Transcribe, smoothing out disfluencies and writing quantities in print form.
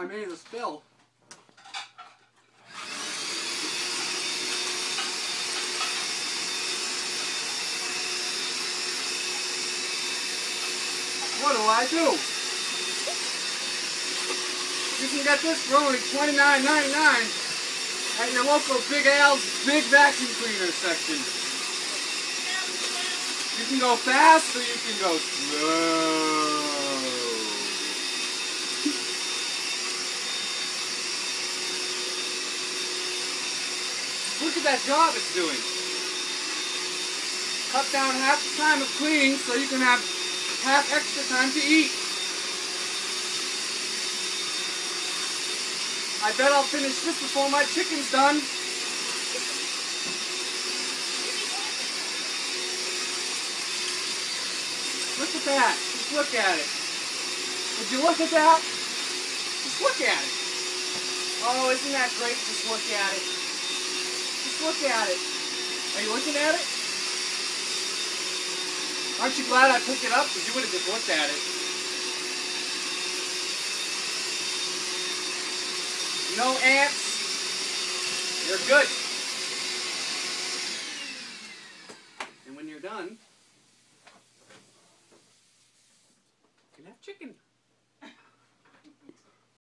I made a spill. What do I do? You can get this for only $29.99 at your local Big Al's Big Vacuum Cleaner section. You can go fast or you can go slow. Look at that job it's doing. Cut down half the time of cleaning so you can have half extra time to eat. I bet I'll finish this before my chicken's done. Look at that. Just look at it. Would you look at that? Just look at it. Oh, isn't that great? Just look at it. Just look at it. Are you looking at it? Aren't you glad I picked it up? Because you would have just looked at it. No ants. You're good. And when you're done, you can have chicken.